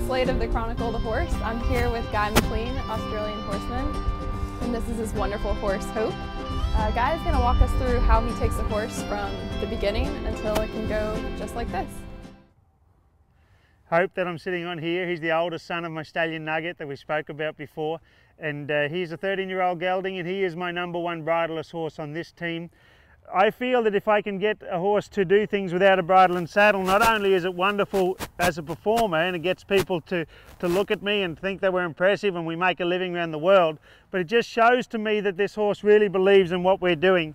episode of the Chronicle of the Horse. I'm here with Guy McClean, Australian horseman, and this is his wonderful horse, Hope. Guy's going to walk us through how he takes a horse from the beginning until it can go just like this. Hope that I'm sitting on here, he's the oldest son of my stallion Nugget that we spoke about before, and he's a 13-year-old gelding, and he is my #1 bridleless horse on this team. I feel that if I can get a horse to do things without a bridle and saddle, not only is it wonderful as a performer and it gets people to look at me and think that we're impressive and we make a living around the world, but it just shows to me that this horse really believes in what we're doing.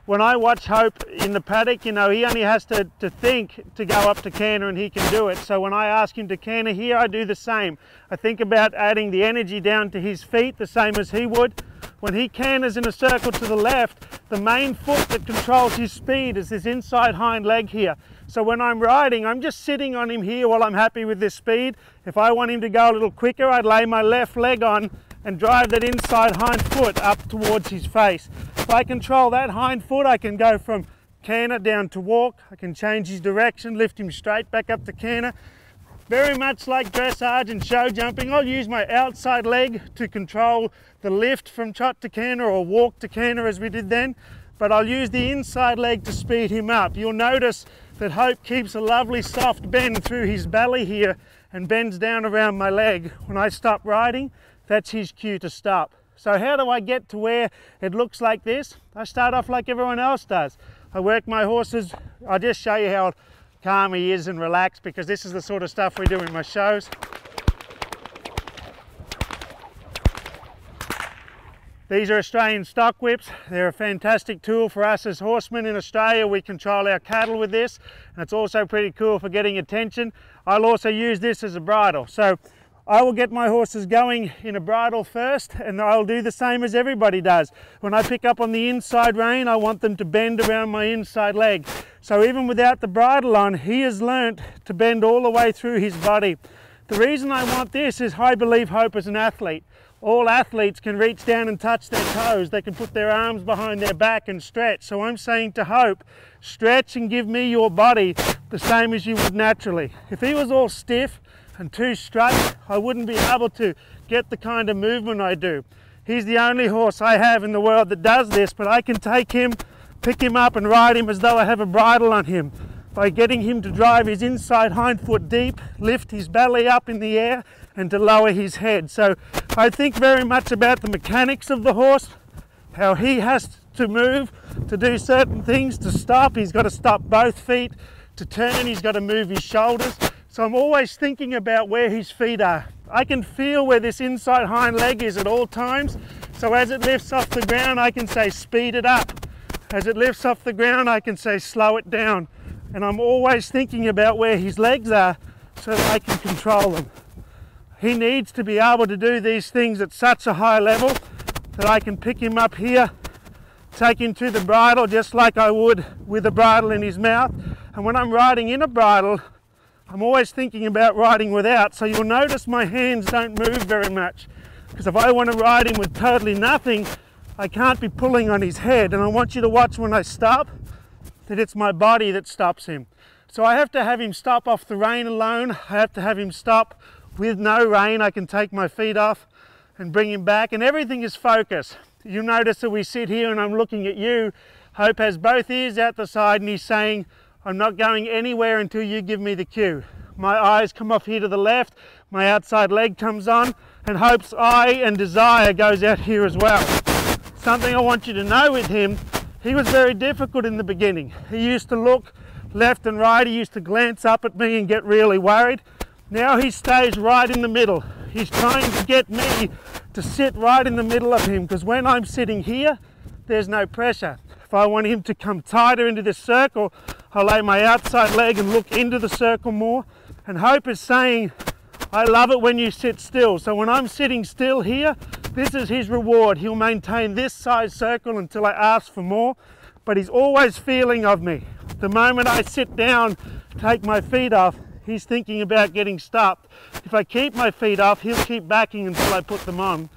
When I watch Hope in the paddock, you know, he only has to think to go up to canter and he can do it. So when I ask him to canter here, I do the same. I think about adding the energy down to his feet the same as he would. When he canters in a circle to the left, the main foot that controls his speed is this inside hind leg here. So when I'm riding, I'm just sitting on him here while I'm happy with this speed. If I want him to go a little quicker, I'd lay my left leg on and drive that inside hind foot up towards his face. If I control that hind foot, I can go from canter down to walk. I can change his direction, lift him straight back up to canter. Very much like dressage and show jumping, I'll use my outside leg to control the lift from trot to canter or walk to canter as we did then, but I'll use the inside leg to speed him up. You'll notice that Hope keeps a lovely soft bend through his belly here and bends down around my leg. When I stop riding, that's his cue to stop. So how do I get to where it looks like this? I start off like everyone else does. I work my horses. I'll just show you how calm he is and relaxed, because this is the sort of stuff we do in my shows. These are Australian stock whips. They're a fantastic tool for us as horsemen in Australia. We control our cattle with this, and it's also pretty cool for getting attention. I'll also use this as a bridle. So I will get my horses going in a bridle first, and I'll do the same as everybody does. When I pick up on the inside rein, I want them to bend around my inside leg. So even without the bridle on, he has learnt to bend all the way through his body. The reason I want this is I believe Hope is an athlete. All athletes can reach down and touch their toes. They can put their arms behind their back and stretch. So I'm saying to Hope, stretch and give me your body the same as you would naturally. If he was all stiff and too straight, I wouldn't be able to get the kind of movement I do. He's the only horse I have in the world that does this, but I can take him, pick him up and ride him as though I have a bridle on him, by getting him to drive his inside hind foot deep, lift his belly up in the air and to lower his head. So I think very much about the mechanics of the horse, how he has to move to do certain things. To stop, he's got to stop both feet. To turn, he's got to move his shoulders. So I'm always thinking about where his feet are. I can feel where this inside hind leg is at all times. So as it lifts off the ground, I can say speed it up. As it lifts off the ground, I can say slow it down. And I'm always thinking about where his legs are so that I can control them. He needs to be able to do these things at such a high level that I can pick him up here, take him to the bridle just like I would with a bridle in his mouth. And when I'm riding in a bridle, I'm always thinking about riding without, so you'll notice my hands don't move very much, because if I want to ride him with totally nothing, I can't be pulling on his head. And I want you to watch when I stop that it's my body that stops him. So I have to have him stop off the rein alone. I have to have him stop with no rein. I can take my feet off and bring him back, and everything is focus. You'll notice that we sit here and I'm looking at you. Hope has both ears out the side and he's saying, I'm not going anywhere until you give me the cue. My eyes come off here to the left, my outside leg comes on, and Hope's eye and desire goes out here as well. Something I want you to know with him, he was very difficult in the beginning. He used to look left and right, he used to glance up at me and get really worried. Now he stays right in the middle. He's trying to get me to sit right in the middle of him, because when I'm sitting here, there's no pressure. If I want him to come tighter into this circle, I'll lay my outside leg and look into the circle more. And Hope is saying, I love it when you sit still. So when I'm sitting still here, this is his reward. He'll maintain this size circle until I ask for more, but he's always feeling of me. The moment I sit down, take my feet off, he's thinking about getting stopped. If I keep my feet off, he'll keep backing until I put them on.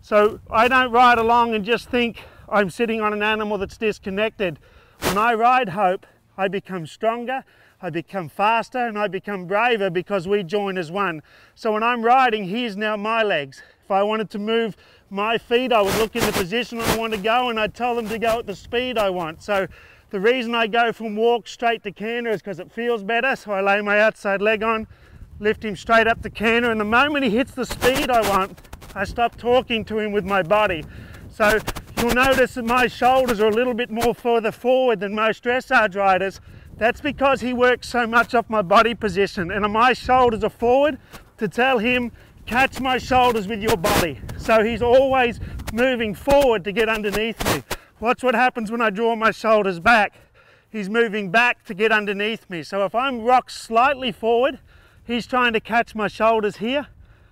So I don't ride along and just think I'm sitting on an animal that's disconnected. When I ride Hope, I become stronger, I become faster and I become braver because we join as one. So when I'm riding, here's now my legs. If I wanted to move my feet, I would look in the position I want to go and I'd tell them to go at the speed I want. So the reason I go from walk straight to canter is because it feels better. So I lay my outside leg on, lift him straight up to canter, and the moment he hits the speed I want, I stop talking to him with my body. So you'll notice that my shoulders are a little bit more further forward than most dressage riders. That's because he works so much off my body position, and my shoulders are forward to tell him, catch my shoulders with your body. So he's always moving forward to get underneath me. Watch what happens when I draw my shoulders back. He's moving back to get underneath me. So if I'm rocked slightly forward, he's trying to catch my shoulders here.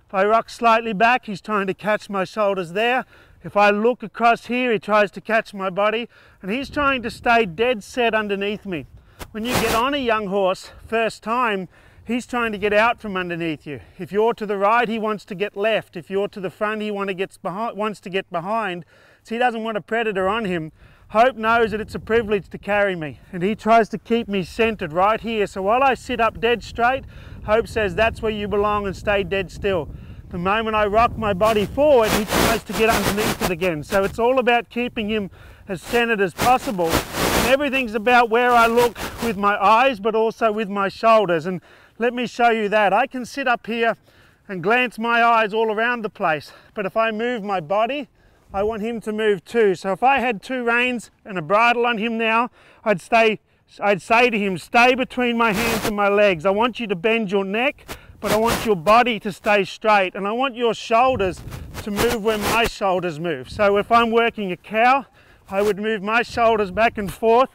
If I rock slightly back, he's trying to catch my shoulders there. If I look across here, he tries to catch my body, and he's trying to stay dead set underneath me. When you get on a young horse first time, he's trying to get out from underneath you. If you're to the right, he wants to get left. If you're to the front, he wants to get behind. So he doesn't want a predator on him. Hope knows that it's a privilege to carry me, and he tries to keep me centered right here. So while I sit up dead straight, Hope says that's where you belong and stay dead still. The moment I rock my body forward, he tries to get underneath it again. So it's all about keeping him as centered as possible. And everything's about where I look with my eyes, but also with my shoulders. And let me show you that. I can sit up here and glance my eyes all around the place, but if I move my body, I want him to move too. So if I had two reins and a bridle on him now, I'd say to him, stay between my hands and my legs. I want you to bend your neck, but I want your body to stay straight, and I want your shoulders to move when my shoulders move. So if I'm working a cow, I would move my shoulders back and forth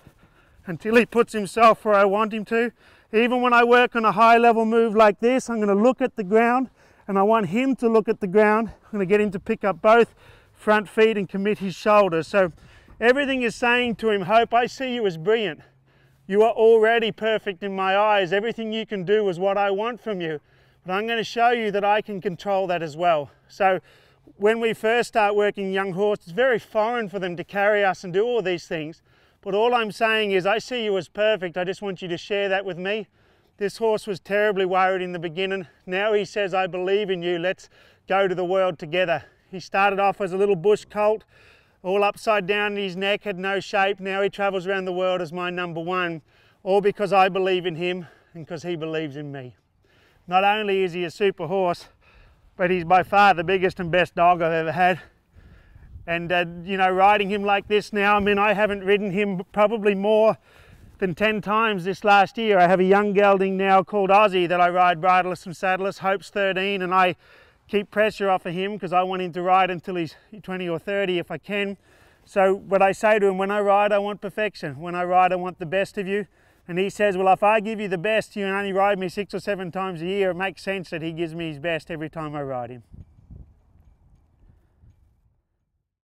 until he puts himself where I want him to. Even when I work on a high level move like this, I'm going to look at the ground, and I want him to look at the ground. I'm going to get him to pick up both front feet and commit his shoulders. So everything is saying to him, Hope, I see you as brilliant. You are already perfect in my eyes. Everything you can do is what I want from you. But I'm going to show you that I can control that as well. So when we first start working young horses, it's very foreign for them to carry us and do all these things. But all I'm saying is, I see you as perfect. I just want you to share that with me. This horse was terribly worried in the beginning. Now he says, I believe in you. Let's go to the world together. He started off as a little bush colt, all upside down in his neck, had no shape. Now he travels around the world as my number one, all because I believe in him and because he believes in me. Not only is he a super horse, but he's by far the biggest and best dog I've ever had. And you know, riding him like this now, I mean, I haven't ridden him probably more than 10 times this last year. I have a young gelding now called Aussie that I ride bridleless and saddleless. Hope's 13, and I keep pressure off of him because I want him to ride until he's 20 or 30 if I can. So what I say to him, when I ride, I want perfection. When I ride, I want the best of you. And he says, well, if I give you the best, you only ride me 6 or 7 times a year. It makes sense that he gives me his best every time I ride him.